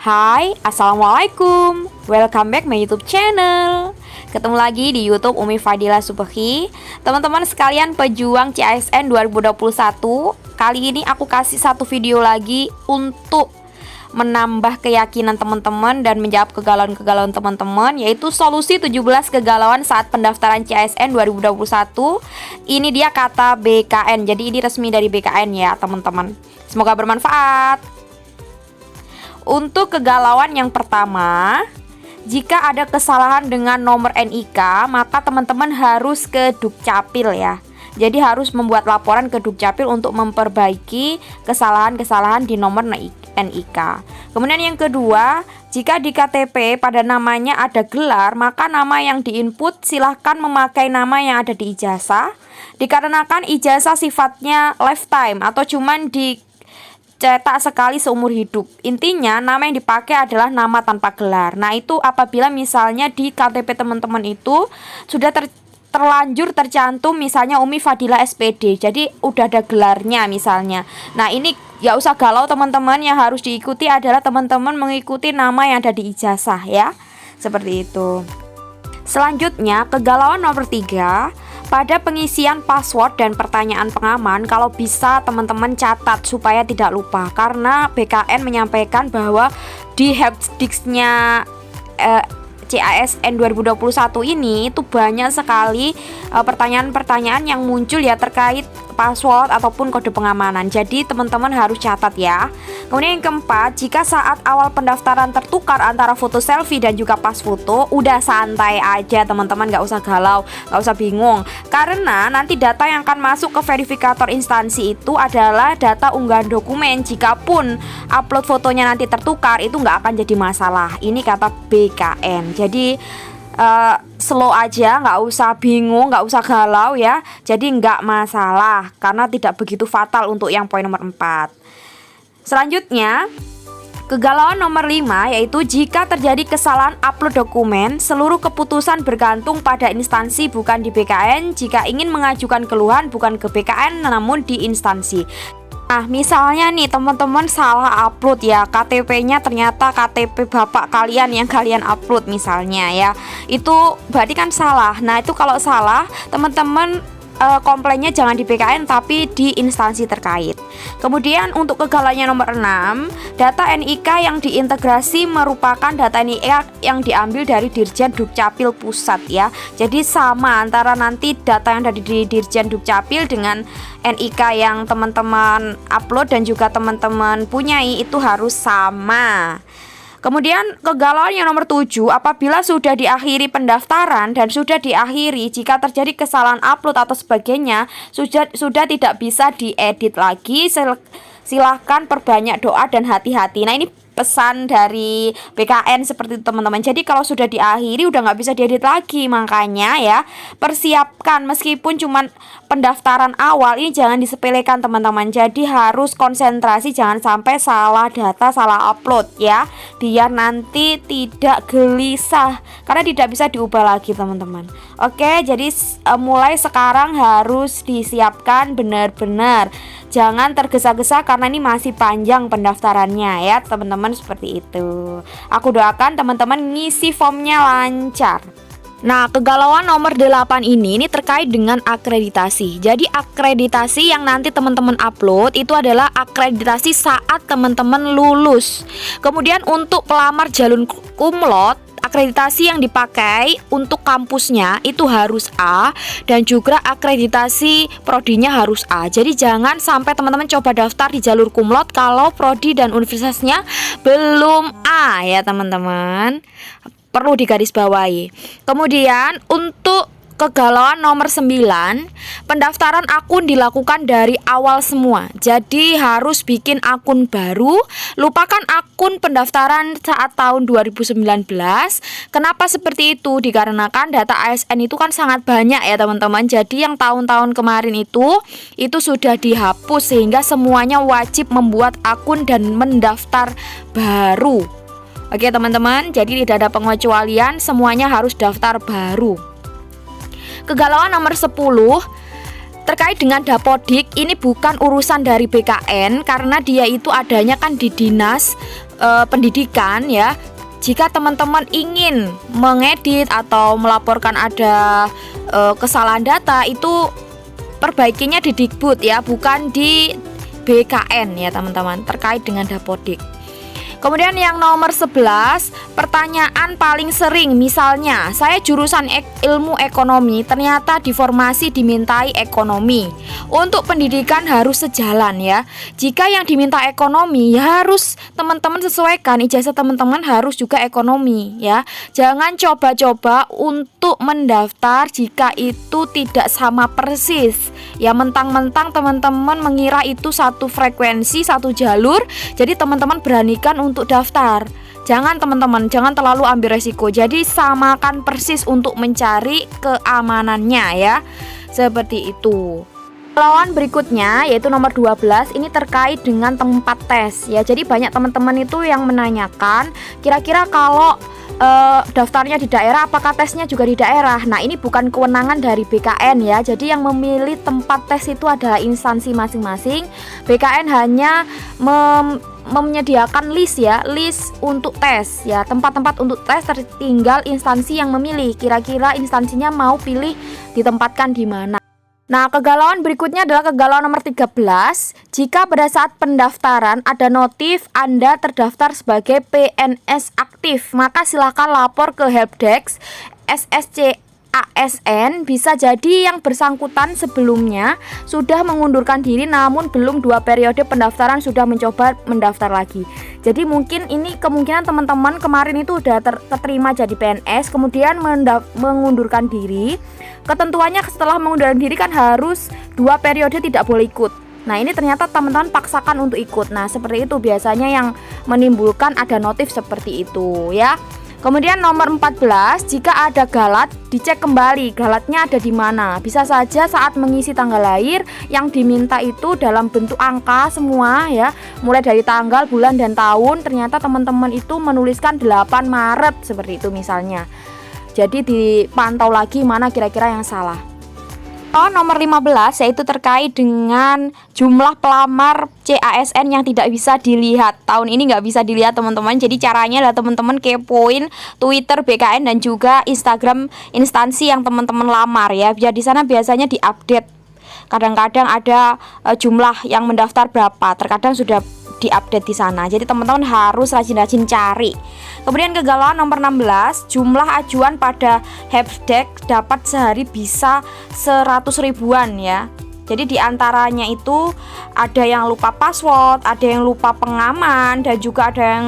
Hai, Assalamualaikum. Welcome back my YouTube channel. Ketemu lagi di YouTube Umi Fadila Subhi. Teman-teman sekalian pejuang CASN 2021, kali ini aku kasih satu video lagi untuk menambah keyakinan teman-teman dan menjawab kegalauan-kegalauan teman-teman, yaitu solusi 17 kegalauan saat pendaftaran CASN 2021. Ini dia kata BKN. Jadi ini resmi dari BKN ya, teman-teman. Semoga bermanfaat. Untuk kegalauan yang pertama, jika ada kesalahan dengan nomor NIK, maka teman-teman harus ke Dukcapil ya. Jadi harus membuat laporan ke Dukcapil untuk memperbaiki kesalahan-kesalahan di nomor NIK. Kemudian yang kedua, jika di KTP pada namanya ada gelar, maka nama yang diinput silahkan memakai nama yang ada di ijazah. Dikarenakan ijazah sifatnya lifetime atau cuman cetak sekali seumur hidup. Intinya nama yang dipakai adalah nama tanpa gelar. Nah itu apabila misalnya di KTP teman-teman itu sudah terlanjur tercantum misalnya Umi Fadila SPD, jadi udah ada gelarnya misalnya. Nah ini ya usah galau teman-teman, yang harus diikuti adalah teman-teman mengikuti nama yang ada di ijazah ya. Seperti itu. Selanjutnya kegalauan nomor 3, pada pengisian password dan pertanyaan pengaman, kalau bisa teman-teman catat supaya tidak lupa, karena BKN menyampaikan bahwa di helpdesk-nya CASN 2021 ini itu banyak sekali pertanyaan-pertanyaan yang muncul ya terkait password ataupun kode pengamanan. Jadi teman-teman harus catat ya. Kemudian yang keempat, jika saat awal pendaftaran tertukar antara foto selfie dan juga pas foto, udah santai aja teman-teman, gak usah galau, gak usah bingung. Karena nanti data yang akan masuk ke verifikator instansi itu adalah data unggahan dokumen. Jikapun upload fotonya nanti tertukar, itu gak akan jadi masalah. Ini kata BKN. Jadi slow aja, nggak usah bingung, nggak usah galau ya. Jadi nggak masalah karena tidak begitu fatal untuk yang poin nomor 4. Selanjutnya kegalauan nomor 5, yaitu jika terjadi kesalahan upload dokumen, seluruh keputusan bergantung pada instansi bukan di BKN. Jika ingin mengajukan keluhan bukan ke BKN namun di instansi. Nah misalnya nih teman-teman salah upload ya, KTP-nya ternyata KTP bapak kalian yang kalian upload misalnya ya, itu berarti kan salah. Nah itu kalau salah teman-teman komplainnya jangan di BKN tapi di instansi terkait. Kemudian untuk kegalauannya nomor 6, data NIK yang diintegrasi merupakan data NIK yang diambil dari Dirjen Dukcapil Pusat ya. Jadi sama antara nanti data yang dari Dirjen Dukcapil dengan NIK yang teman-teman upload dan juga teman-teman punyai itu harus sama. Kemudian kegalauan yang nomor 7, apabila sudah diakhiri pendaftaran dan sudah diakhiri, jika terjadi kesalahan upload atau sebagainya, sudah tidak bisa diedit lagi, silahkan perbanyak doa dan hati-hati. Nah ini pesan dari BKN seperti itu teman-teman. Jadi kalau sudah diakhiri udah nggak bisa diedit lagi, makanya ya persiapkan, meskipun cuman pendaftaran awal ini jangan disepelekan teman-teman. Jadi harus konsentrasi, jangan sampai salah data, salah upload ya, biar nanti tidak gelisah karena tidak bisa diubah lagi teman-teman. Oke, jadi mulai sekarang harus disiapkan benar-benar, jangan tergesa-gesa karena ini masih panjang pendaftarannya ya teman-teman. Seperti itu. Aku doakan teman-teman ngisi formnya lancar. Nah, kegalauan nomor 8 ini terkait dengan akreditasi. Jadi akreditasi yang nanti teman-teman upload itu adalah akreditasi saat teman-teman lulus. Kemudian untuk pelamar jalur kumlot, akreditasi yang dipakai untuk kampusnya itu harus A, dan juga akreditasi prodinya harus A. Jadi jangan sampai teman-teman coba daftar di jalur kumlot kalau prodi dan universitasnya belum A ya teman-teman. Perlu digarisbawahi. Kemudian untuk kegalauan nomor 9, pendaftaran akun dilakukan dari awal semua. Jadi harus bikin akun baru, lupakan akun pendaftaran saat tahun 2019. Kenapa seperti itu? Dikarenakan data ASN itu kan sangat banyak ya teman-teman. Jadi yang tahun-tahun kemarin itu sudah dihapus sehingga semuanya wajib membuat akun dan mendaftar baru. Oke teman-teman, jadi tidak ada pengecualian, semuanya harus daftar baru. Kegalauan nomor 10, terkait dengan Dapodik, ini bukan urusan dari BKN karena dia itu adanya kan di Dinas pendidikan ya. Jika teman-teman ingin mengedit atau melaporkan ada kesalahan data, itu perbaikinya di Dikbud ya, bukan di BKN ya teman-teman, terkait dengan Dapodik. Kemudian yang nomor 11, pertanyaan paling sering, misalnya saya jurusan ilmu ekonomi, ternyata di formasi dimintai ekonomi. Untuk pendidikan harus sejalan ya. Jika yang diminta ekonomi, ya harus teman-teman sesuaikan, ijazah teman-teman harus juga ekonomi ya. Jangan coba-coba untuk mendaftar jika itu tidak sama persis. Ya mentang-mentang teman-teman mengira itu satu frekuensi, satu jalur, jadi teman-teman beranikan untuk daftar. Jangan teman-teman, jangan terlalu ambil resiko. Jadi samakan persis untuk mencari keamanannya ya. Seperti itu. Lawan berikutnya yaitu nomor 12, ini terkait dengan tempat tes ya. Jadi banyak teman-teman itu yang menanyakan, kira-kira kalau daftarnya di daerah, apakah tesnya juga di daerah? Nah, ini bukan kewenangan dari BKN ya. Jadi yang memilih tempat tes itu adalah instansi masing-masing. BKN hanya menyediakan list ya, list untuk tes ya, tempat-tempat untuk tes, tertinggal instansi yang memilih. Kira-kira instansinya mau pilih ditempatkan di mana. Nah, kegalauan berikutnya adalah kegalauan nomor 13. Jika pada saat pendaftaran ada notif Anda terdaftar sebagai PNS aktif, maka silakan lapor ke helpdesk SSC ASN. Bisa jadi yang bersangkutan sebelumnya sudah mengundurkan diri, namun belum 2 periode pendaftaran sudah mencoba mendaftar lagi. Jadi mungkin ini kemungkinan teman-teman kemarin itu sudah terterima jadi PNS, kemudian mengundurkan diri. Ketentuannya setelah mengundurkan diri kan harus 2 periode tidak boleh ikut. Nah, ini ternyata teman-teman paksakan untuk ikut. Nah, seperti itu biasanya yang menimbulkan ada notif seperti itu ya. Kemudian nomor 14, jika ada galat, dicek kembali galatnya ada di mana. Bisa saja saat mengisi tanggal lahir yang diminta itu dalam bentuk angka semua ya, mulai dari tanggal, bulan, dan tahun. Ternyata teman-teman itu menuliskan 8 Maret seperti itu misalnya. Jadi dipantau lagi mana kira-kira yang salah. Nomor 15 yaitu terkait dengan jumlah pelamar CASN yang tidak bisa dilihat. Tahun ini nggak bisa dilihat teman-teman. Jadi caranya adalah teman-teman kepoin Twitter BKN dan juga Instagram instansi yang teman-teman lamar ya. Biar di sana biasanya diupdate. Kadang-kadang ada jumlah yang mendaftar berapa. Terkadang sudah diupdate di sana. Jadi teman-teman harus rajin-rajin cari. Kemudian kegalauan nomor 16, jumlah ajuan pada helpdesk dapat sehari bisa 100 ribuan ya. Jadi diantaranya itu ada yang lupa password, ada yang lupa pengaman, dan juga ada yang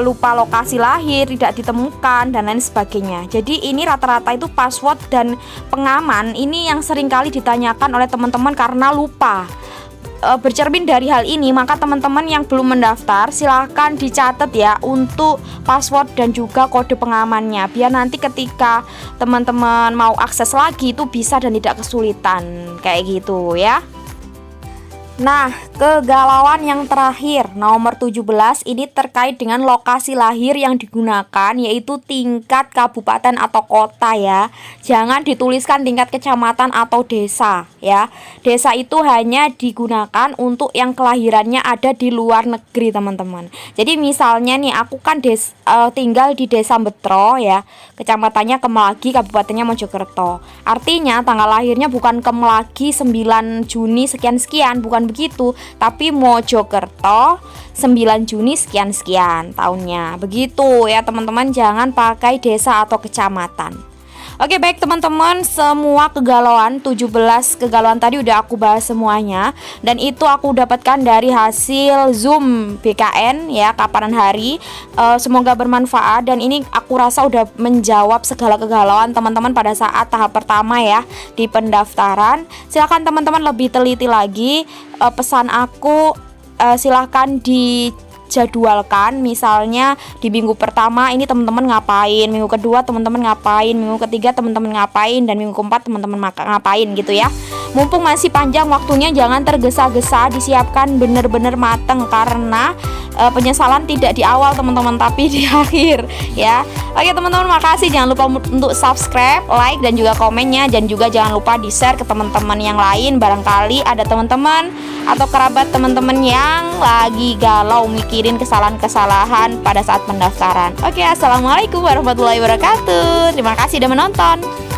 lupa lokasi lahir tidak ditemukan dan lain sebagainya. Jadi ini rata-rata itu password dan pengaman ini yang seringkali ditanyakan oleh teman-teman karena lupa. Bercermin dari hal ini, maka teman-teman yang belum mendaftar silahkan dicatat ya untuk password dan juga kode pengamannya, biar nanti ketika teman-teman mau akses lagi itu bisa dan tidak kesulitan kayak gitu ya. Nah, kegalauan yang terakhir nomor 17 ini terkait dengan lokasi lahir yang digunakan, yaitu tingkat kabupaten atau kota ya. Jangan dituliskan tingkat kecamatan atau desa ya. Desa itu hanya digunakan untuk yang kelahirannya ada di luar negeri teman-teman. Jadi misalnya nih aku kan tinggal di Desa Betro ya, kecamatannya Kemelagi, kabupatennya Mojokerto. Artinya tanggal lahirnya bukan Kemelagi 9 Juni sekian-sekian, bukan begitu, tapi Mojokerto 9 Juni sekian-sekian tahunnya. Begitu ya teman-teman, jangan pakai desa atau kecamatan. Oke, baik teman-teman, semua kegalauan 17 kegalauan tadi udah aku bahas semuanya, dan itu aku dapatkan dari hasil Zoom BKN ya, kapan hari. Semoga bermanfaat, dan ini aku rasa udah menjawab segala kegalauan teman-teman pada saat tahap pertama ya di pendaftaran. Silahkan teman-teman lebih teliti lagi. Pesan aku silahkan dijadwalkan, misalnya di minggu pertama ini teman-teman ngapain, minggu kedua teman-teman ngapain, minggu ketiga teman-teman ngapain, dan minggu keempat teman-teman ngapain gitu ya. mumpung masih panjang waktunya, jangan tergesa-gesa, disiapkan bener-bener mateng, karena penyesalan tidak di awal teman-teman, tapi di akhir ya. Oke teman-teman, makasih, jangan lupa untuk subscribe, like, dan juga komennya, dan juga jangan lupa di-share ke teman-teman yang lain. Barangkali ada teman-teman atau kerabat teman-teman yang lagi galau mikirin kesalahan-kesalahan pada saat pendaftaran. Oke, assalamualaikum warahmatullahi wabarakatuh. Terima kasih sudah menonton.